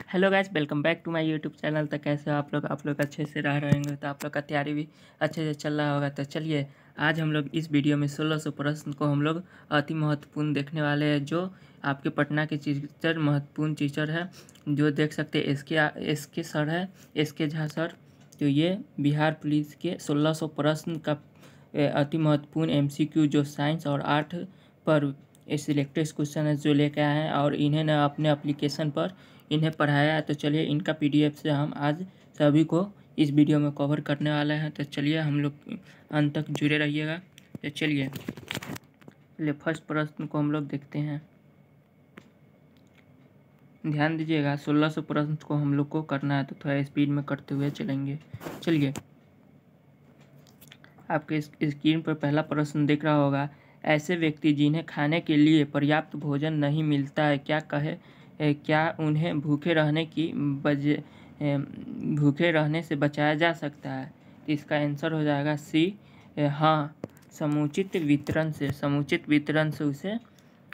Hello guys, welcome back to my YouTube channel. तो कैसे हो आप लोग अच्छे से रह रहेंगे तो आप लोग का तैयारी भी अच्छे से चल रहा होगा। तो चलिए आज हम लोग इस वीडियो में 1600 प्रश्न को हम लोग अति महत्वपूर्ण देखने वाले हैं, जो आपके पटना के टीचर महत्वपूर्ण टीचर है, जो देख सकते हैं एस के सर है, SK झा सर। तो ये बिहार पुलिस के 1600 प्रश्न का अति महत्वपूर्ण MCQ जो साइंस और आर्ट पर सिलेक्टेड क्वेश्चन है जो लेके आए हैं, और इन्हें ना अपने एप्लीकेशन पर इन्हें पढ़ाया है। तो चलिए इनका PDF से हम आज सभी को इस वीडियो में कवर करने वाले हैं। तो चलिए हम लोग अंत तक जुड़े रहिएगा। तो चलिए फर्स्ट प्रश्न को हम लोग देखते हैं। ध्यान दीजिएगा, 1600 प्रश्न को हम लोग को करना है, तो थोड़ा स्पीड में करते हुए चलेंगे। चलिए आपके स्क्रीन पर पहला प्रश्न दिख रहा होगा। ऐसे व्यक्ति जिन्हें खाने के लिए पर्याप्त भोजन नहीं मिलता है, क्या उन्हें भूखे रहने से बचाया जा सकता है? तो इसका आंसर हो जाएगा सी, हाँ, समुचित वितरण से उसे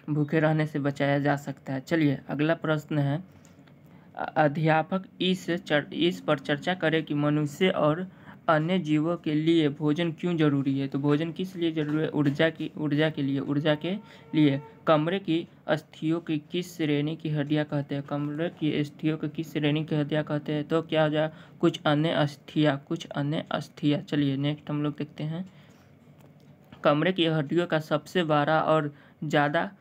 भूखे रहने से बचाया जा सकता है। चलिए अगला प्रश्न है। अध्यापक इस पर चर्चा करें कि मनुष्य और अन्य जीवों के लिए भोजन क्यों जरूरी है। तो भोजन किस लिए जरूरी है? ऊर्जा के लिए। कमरे की अस्थियों की किस श्रेणी की हड्डियां कहते हैं? कमरे की अस्थियों को किस श्रेणी की हड्डियां कहते हैं? तो क्या हो जाए, कुछ अन्य अस्थियां। चलिए नेक्स्ट हम लोग देखते हैं। कमरे की हड्डियों का सबसे बड़ा और ज़्यादा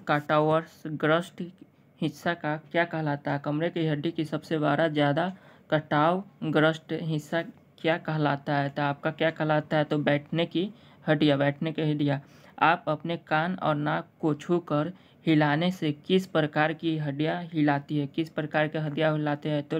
कटावग्रस्त हिस्सा का क्या कहलाता है? कमरे की हड्डी की सबसे बड़ा ज़्यादा कटावग्रस्त हिस्सा क्या कहलाता है? तो आपका क्या कहलाता है? तो बैठने की हड्डियाँ। आप अपने कान और नाक को छूकर हिलाने से किस प्रकार की हड्डियाँ हिलाती है? किस प्रकार की हड्डियाँ हिलाते हैं? तो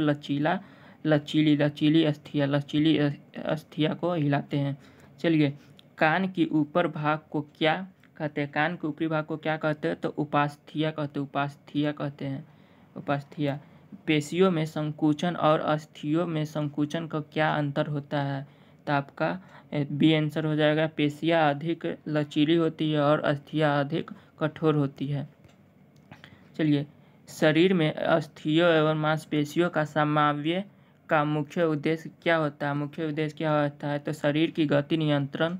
लचीली अस्थियाँ को हिलाते हैं। चलिए कान के ऊपर भाग को क्या कहते हैं? कान के ऊपरी भाग को क्या कहते हैं? तो उपास्थि कहते हैं। उपास्थि। पेशियों में संकुचन और अस्थियों में संकुचन का क्या अंतर होता है? तो आपका बी आंसर हो जाएगा। पेशियाँ अधिक लचीली होती है और अस्थियाँ अधिक कठोर होती है। चलिए शरीर में अस्थियों एवं मांसपेशियों का समाव्य का मुख्य उद्देश्य क्या होता है? तो शरीर की गति नियंत्रण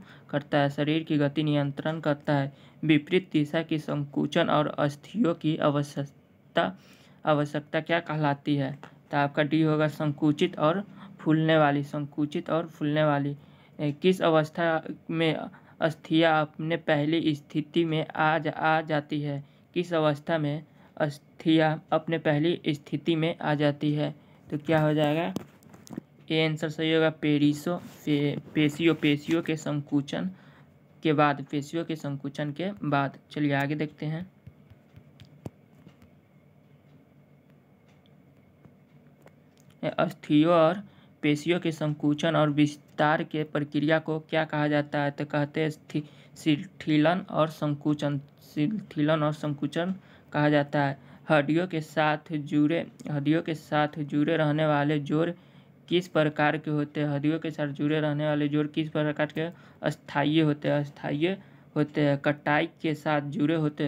करता है। विपरीत दिशा की संकुचन और अस्थियों की आवश्यकता क्या कहलाती है? तो आपका डी होगा, संकुचित और फूलने वाली। किस अवस्था में अस्थियां अपने पहली स्थिति में आ जाती है? किस अवस्था में अस्थियां अपने पहली स्थिति में आ जाती है? तो क्या हो जाएगा? ए आंसर सही होगा। पेशियों के संकुचन के बाद। चलिए आगे देखते हैं। अस्थियों और पेशियों के संकुचन और विस्तार के प्रक्रिया को क्या कहा जाता है? तो कहते हैं शिथिलन और संकुचन कहा जाता है। हड्डियों के साथ जुड़े रहने वाले जोड़ किस प्रकार के होते हैं? हड्डियों के साथ जुड़े रहने वाले जोड़ किस प्रकार के? अस्थायी होते हैं। कटाई के साथ जुड़े होते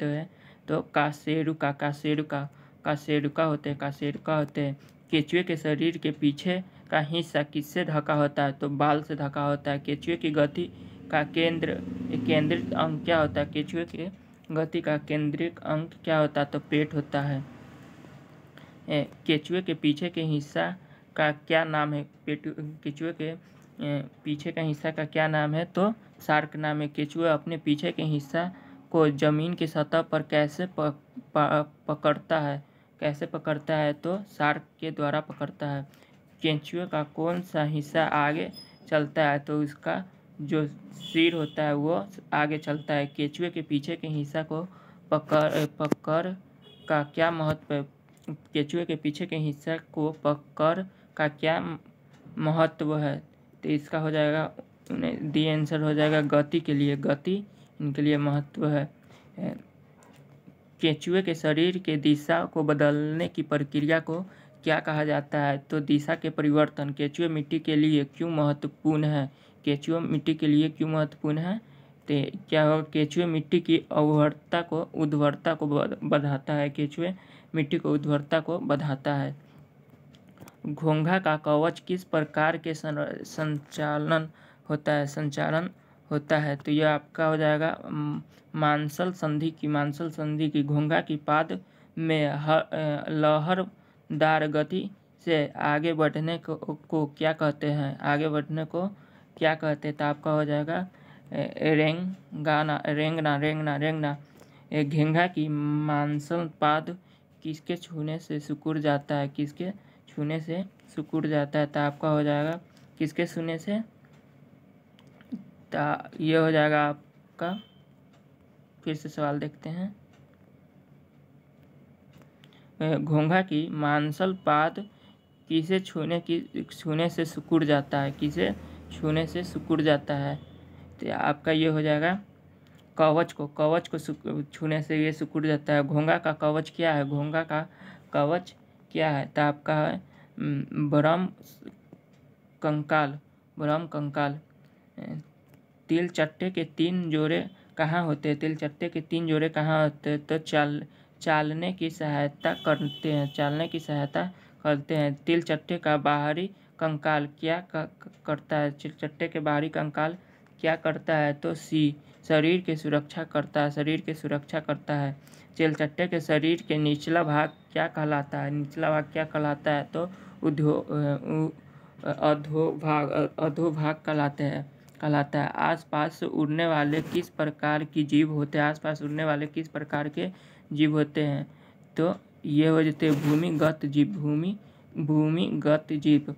हैं। तो कासेरुका होते हैं। केंचुए के शरीर के पीछे का हिस्सा किससे ढका होता है? तो बाल से ढका होता है। केंचुए की गति का केंद्रित अंग क्या होता है? केंचुए की गति का केंद्रित अंग क्या होता है? तो पेट होता है। केंचुए के पीछे के हिस्सा का क्या नाम है? केंचुए के पीछे का हिस्सा का क्या नाम है? तो शार्क नाम है। केंचुआ अपने पीछे के हिस्सा को जमीन की सतह पर कैसे पकड़ता है? तो शार्क के द्वारा पकड़ता है। केंचुए का कौन सा हिस्सा आगे चलता है? तो इसका जो सिर होता है वो आगे चलता है। केंचुए के पीछे के हिस्सा को पकड़ का क्या महत्व है? केंचुए के पीछे के हिस्सा को पकड़ का क्या महत्व है? तो इसका हो जाएगा डी आंसर हो जाएगा, गति इनके लिए महत्व है। केंचुए के शरीर के दिशा को बदलने की प्रक्रिया को क्या कहा जाता है? तो दिशा के परिवर्तन। केंचुए मिट्टी के लिए क्यों महत्वपूर्ण है? तो क्या होगा, केचुए मिट्टी की उर्वरता को बढ़ाता है। केचुए मिट्टी को उर्वरता को बढ़ाता है। घोंघा का कवच किस प्रकार के संचालन होता है। तो यह आपका हो जाएगा मांसल संधि की। घोंघा की पाद में लहरदार गति से आगे बढ़ने को क्या कहते हैं। आगे बढ़ने को क्या कहते हैं। तो आपका हो जाएगा रेंगना। घोंघा की मांसल पाद किसके छूने से सिकुड़ जाता है। किसके छूने से सिकुड़ जाता है। तो आपका हो जाएगा किसके छूने से। ये हो जाएगा आपका, फिर से सवाल देखते हैं। घोंघा की मांसल पाद किसे छूने से सिकुड़ जाता है। किसे छूने से सिकुड़ जाता है। तो आपका ये हो जाएगा कवच को छूने से ये सिकुड़ जाता है। घोंघा का कवच क्या है। घोंघा का कवच क्या है। तो आपका है ब्रह्म कंकाल। तिलचट्टे के 3 जोड़े कहाँ होते हैं। तिलचट्टे के 3 जोड़े कहाँ होते हैं। तो चालने की सहायता करते हैं। तिलचट्टे का बाहरी कंकाल क्या करता है। तिलचट्टे के बाहरी कंकाल क्या करता है। तो शरीर की सुरक्षा करता है। तिलचट्टे के शरीर के निचला भाग क्या कहलाता है। तो अधोभाग कहलाता है। आसपास उड़ने वाले किस प्रकार के जीव होते हैं। तो ये हो जाते हैं भूमिगत जीव।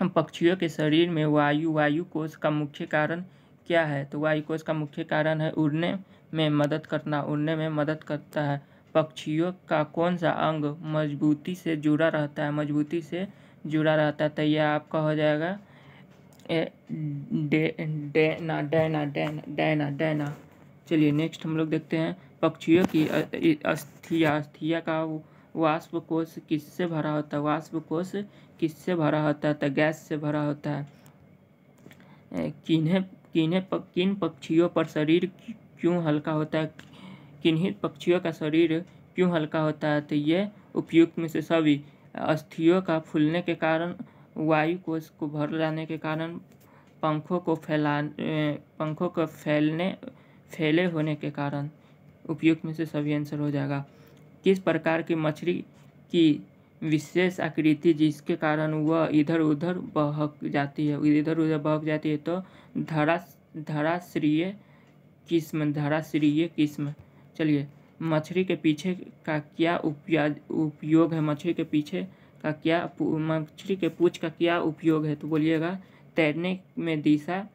पक्षियों के शरीर में वायु कोश का मुख्य कारण क्या है। तो वायु कोश का मुख्य कारण है उड़ने में मदद करता है। पक्षियों का कौन सा अंग मजबूती से जुड़ा रहता है। तो यह आपका हो जाएगा डैना। चलिए नेक्स्ट हम लोग देखते हैं। पक्षियों की अस्थिया का वाष्प कोश किससे भरा होता है। तो गैस से भरा होता है। किन पक्षियों पर शरीर क्यों हल्का होता है। किन्हीं पक्षियों का शरीर क्यों हल्का होता है। तो ये उपयुक्त में से सभी। अस्थियों का फूलने के कारण, वायु कोश को भर जाने के कारण, पंखों को फैले होने के कारण। उपयुक्त में से सभी आंसर हो जाएगा। किस प्रकार की मछली की विशेष आकृति जिसके कारण वह इधर उधर बहक जाती है। तो धराश्रीय किस्म। चलिए, मछली के पीछे का क्या उपयोग है। मछली के पूंछ का क्या उपयोग है। तो बोलिएगा तैरने में दिशा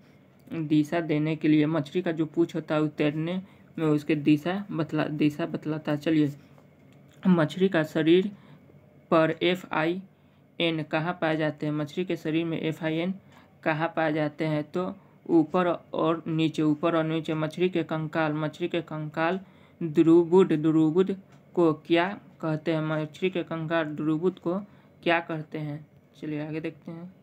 देने के लिए। मछली का जो पूंछ होता है तैरने में उसके दिशा बतलाता है। चलिए, मछली का शरीर पर FIN कहाँ पाए जाते हैं। मछली के शरीर में FIN कहाँ पाए जाते हैं। तो ऊपर और नीचे। मछली के कंकाल दुर्बुद को क्या कहते हैं। मछली के कंकाल दुर्बुद को क्या कहते हैं। चलिए आगे देखते हैं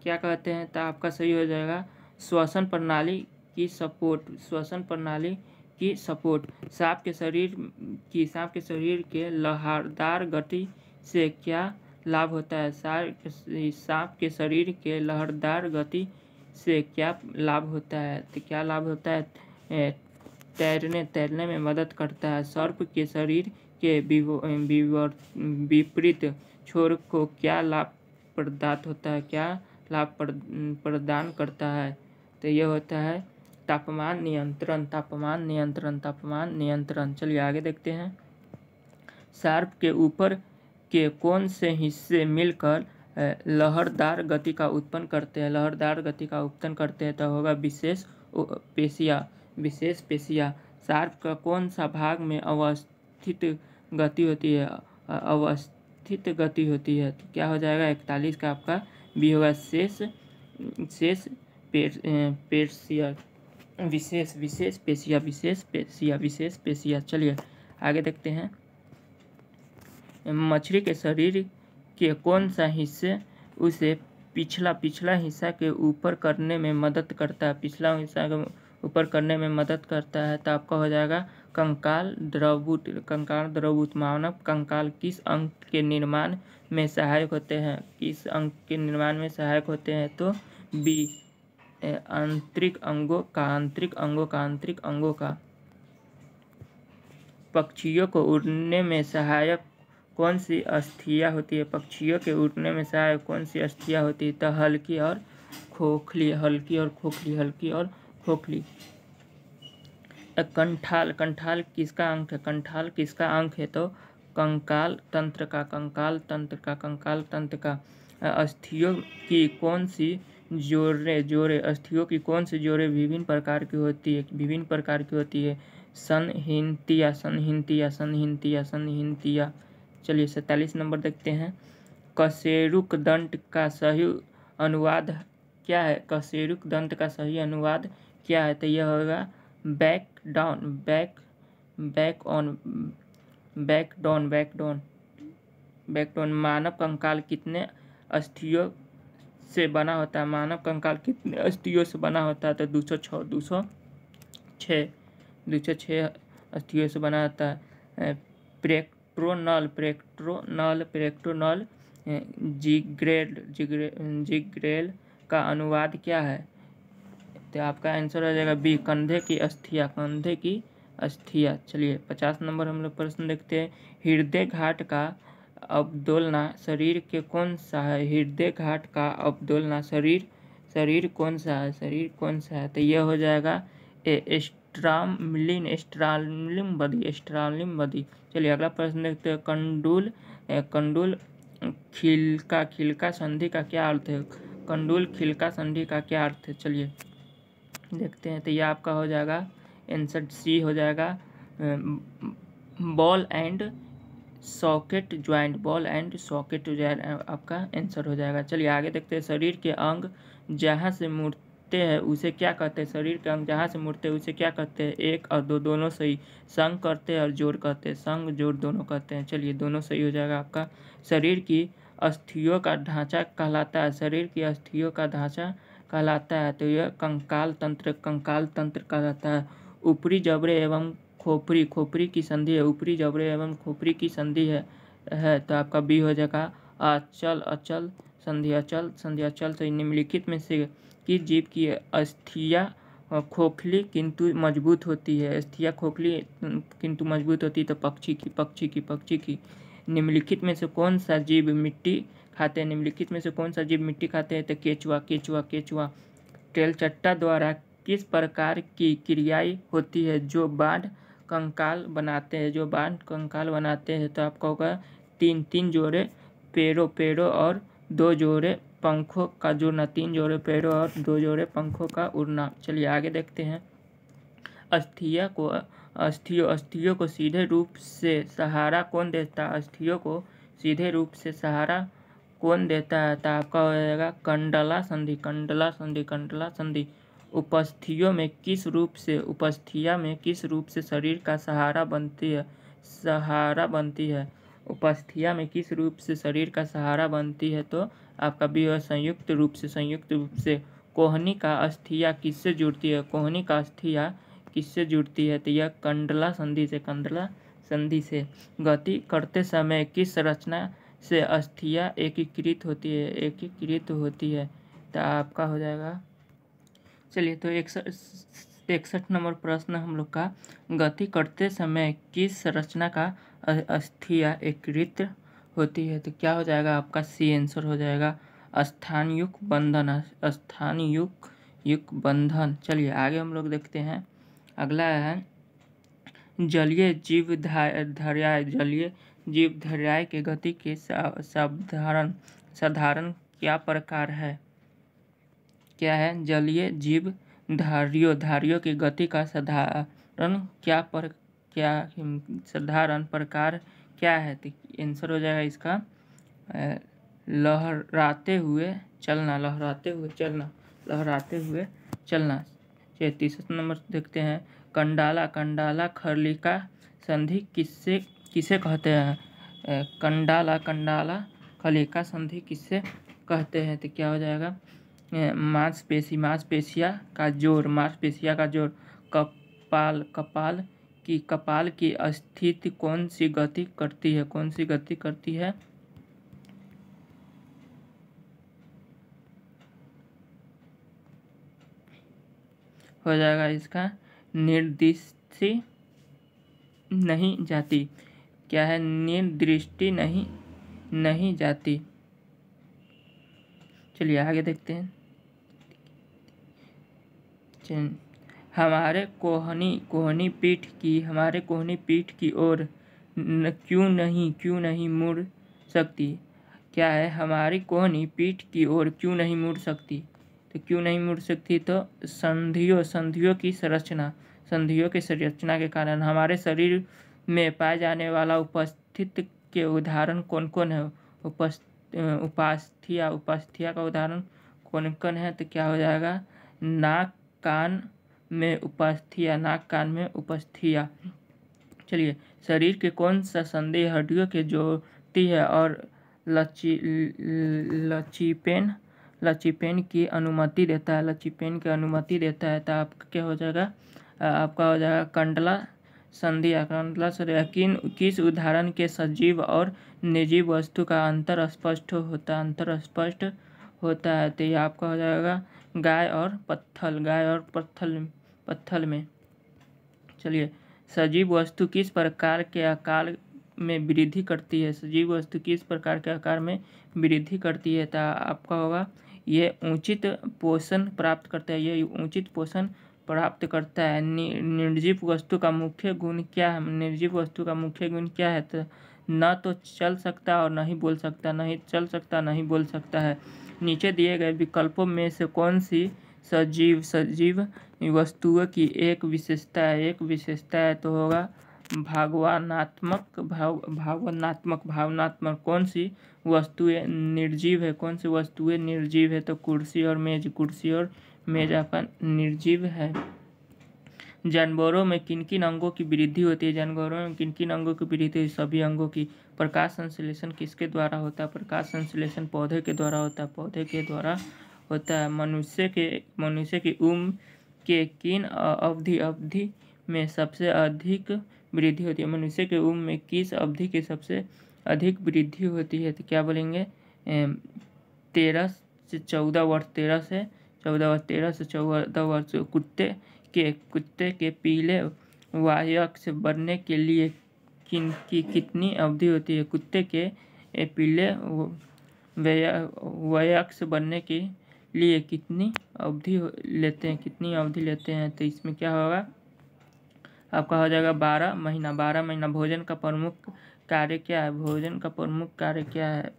क्या कहते हैं। तो आपका सही हो जाएगा श्वसन प्रणाली की सपोर्ट। सांप के शरीर के लहरदार गति से क्या लाभ होता है। सांप के शरीर के लहरदार गति से क्या लाभ होता है। तो क्या लाभ होता है। तैरने में मदद करता है। सर्प के शरीर के विपरीत छोर को क्या लाभ प्रदान करता है। तो यह होता है तापमान नियंत्रण। चलिए आगे देखते हैं। शार्प के ऊपर के कौन से हिस्से मिलकर लहरदार गति का उत्पन्न करते हैं। तो होगा विशेष पेशियाँ। शार्प का कौन सा भाग में अवस्थित गति होती है। तो क्या हो जाएगा 41 का आपका बी होगा शेष पेशिया। चलिए आगे देखते हैं। मछली के शरीर के कौन सा हिस्से उसे पिछला हिस्सा के ऊपर करने में मदद करता है, पिछला हिस्सा के ऊपर करने में मदद करता है। तो आपका हो जाएगा कंकाल द्रवभूत। कंकाल द्रवभूत मानव कंकाल किस अंग के निर्माण में सहायक होते हैं? किस अंग के निर्माण में सहायक होते हैं? तो बी आंतरिक अंगों का। पक्षियों को उड़ने में सहायक कौन सी अस्थियाँ होती है? पक्षियों के उड़ने में सहायक कौन सी अस्थियाँ होती है? तो हल्की और खोखली। कंठाल किसका अंग है? कंठाल किसका अंग है? तो कंकाल तंत्र का। अस्थियों की कौन सी जोड़े विभिन्न प्रकार की होती है? संहितिया। चलिए 47 नंबर देखते हैं। कशेरुक दंत का सही अनुवाद क्या है? कशेरुक दंत का सही अनुवाद क्या है? तो यह होगा बैकडॉन। मानव कंकाल कितने अस्थियों से बना होता है? मानव कंकाल कितने अस्थियों से बना होता है? तो 206 अस्थियों से बना होता है। प्रेक्टोनल जिग्रेल का अनुवाद क्या है? तो आपका आंसर हो जाएगा बी कंधे की अस्थियाँ। चलिए 50 नंबर हम लोग प्रश्न देखते हैं। हृदय घाट का अवदोलना शरीर के कौन सा है? हृदय घाट का अवदोलना शरीर कौन सा है? तो यह हो जाएगा एस्ट्रालिम बदी। चलिए अगला प्रश्न देखते हैं। कंडूल खिलका संधि का क्या अर्थ है? कंडूल खिलका संधि का क्या अर्थ है? चलिए देखते हैं। तो यह आपका हो जाएगा आंसर सी हो जाएगा बॉल एंड सॉकेट ज्वाइंट आपका आंसर हो जाएगा। चलिए आगे देखते हैं। शरीर के अंग जहाँ से मुड़ते हैं उसे क्या कहते हैं? शरीर के अंग जहाँ से मुड़ते हैं उसे क्या कहते हैं? एक और दो दोनों सही। संग कहते हैं और जोड़ कहते हैं। संग जोड़ दोनों कहते हैं। चलिए दोनों सही हो जाएगा आपका। शरीर की अस्थियों का ढांचा कहलाता है। तो यह कंकाल तंत्र कहलाता है। ऊपरी जबड़े एवं खोपड़ी की संधि है। ऊपरी जबड़े एवं खोपड़ी की संधि है। तो आपका बी हो जाएगा अचल संधि से निम्नलिखित में से किस जीव की अस्थियाँ खोखली किंतु मजबूत होती है? अस्थियाँ खोखली किंतु मजबूत होती है। तो पक्षी की। निम्नलिखित में से कौन सा जीव मिट्टी खाते हैं? तो केचुआ। तेलचट्टा द्वारा किस प्रकार की क्रियाएं होती है जो बाढ़ कंकाल बनाते हैं? तो आपका होगा तीन जोड़े पैरों और 2 जोड़े पंखों का जुड़ना। 3 जोड़े पैरों और 2 जोड़े पंखों का उड़ना। चलिए आगे देखते हैं। अस्थियों को सीधे रूप से सहारा कौन देता है? अस्थियों को सीधे रूप से सहारा कौन देता है? तो आपका हो जाएगा कंडला संधि। उपस्थियों में किस रूप से शरीर का सहारा बनती है? उपस्थिया में किस रूप से शरीर का सहारा बनती है? तो आपका भी है संयुक्त रूप से। कोहनी का अस्थिया किससे जुड़ती है? तो यह कंडला संधि से। गति करते समय किस रचना से अस्थियाँ एकीकृत होती है? तो आपका हो जाएगा। चलिए तो 61 नंबर प्रश्न हम लोग का। गति करते समय किस रचना का अस्थियाँ एकीकृत होती है? तो क्या हो जाएगा आपका सी आंसर हो जाएगा स्थानयुक्त बंधन। चलिए आगे हम लोग देखते हैं। अगला है जलीय जीवधर्याय के गति के साधारण क्या प्रकार है? क्या है? जलीय जीव धारियों की गति का साधारण प्रकार क्या है? तो आंसर हो जाएगा इसका लहराते हुए चलना। 33 नंबर देखते हैं। कंडाला खलिका संधि किसे कहते हैं? कंडाला खलिका संधि किसे कहते हैं तो क्या हो जाएगा, मांसपेशी, मांसपेशिया का जोड़, मांसपेशिया का जोड़। कपाल, कपाल की स्थिति कौन सी गति करती है, कौन सी गति करती है? हो जाएगा इसका निर्दिष्ट नहीं जाती। क्या है? निर्दृष्टि नहीं जाती। चलिए आगे देखते हैं। हमारे कोहनी पीठ की ओर क्यों नहीं मुड़ सकती? क्या है? हमारी कोहनी पीठ की ओर क्यों नहीं मुड़ सकती? तो क्यों नहीं मुड़ सकती? तो संधियों की संरचना के कारण। हमारे शरीर में पाए जाने वाला उपस्थित के उदाहरण कौन कौन है? उपास्थ्या का उदाहरण कौन कौन है? तो क्या हो जाएगा, नाक कान में उपास्थ्या। चलिए, शरीर के कौन सा संधि हड्डियों के जोड़ती है और लचीपेन की अनुमति देता है? तो आपका क्या हो जाएगा, आपका हो जाएगा कंडला संधि। किस उदाहरण के सजीव और निर्जीव वस्तु का अंतर स्पष्ट होता है? तो ये आपका हो जाएगा गाय और पत्थल में। चलिए, सजीव वस्तु किस प्रकार के आकार में वृद्धि करती है? तो आपका होगा ये उचित पोषण प्राप्त करता है। निर्जीव वस्तु का मुख्य गुण क्या है? तो न तो चल सकता और नहीं बोल सकता है। नीचे दिए गए विकल्पों में से कौन सी सजीव वस्तुओं की एक विशेषता है? तो होगा भावनात्मक। कौन सी वस्तुएं निर्जीव है? तो कुर्सी और मेज आपका निर्जीव है। जानवरों में किन अंगों की वृद्धि होती है? सभी अंगों की। प्रकाश संश्लेषण किसके द्वारा होता है? प्रकाश संश्लेषण पौधे के द्वारा होता है। मनुष्य की उम्र के किन अवधि में सबसे अधिक वृद्धि होती है? मनुष्य की उम्र में किस अवधि की सबसे अधिक वृद्धि होती है? तो क्या बोलेंगे, 13 से 14 वर्ष। 13 से 14 वर्ष। कुत्ते के पीले वयस्क बनने के लिए कितनी अवधि होती है? कुत्ते के पीले वयस्क बनने के लिए कितनी अवधि लेते हैं? तो इसमें क्या होगा, आपका हो जाएगा 12 महीना। भोजन का प्रमुख कार्य क्या है?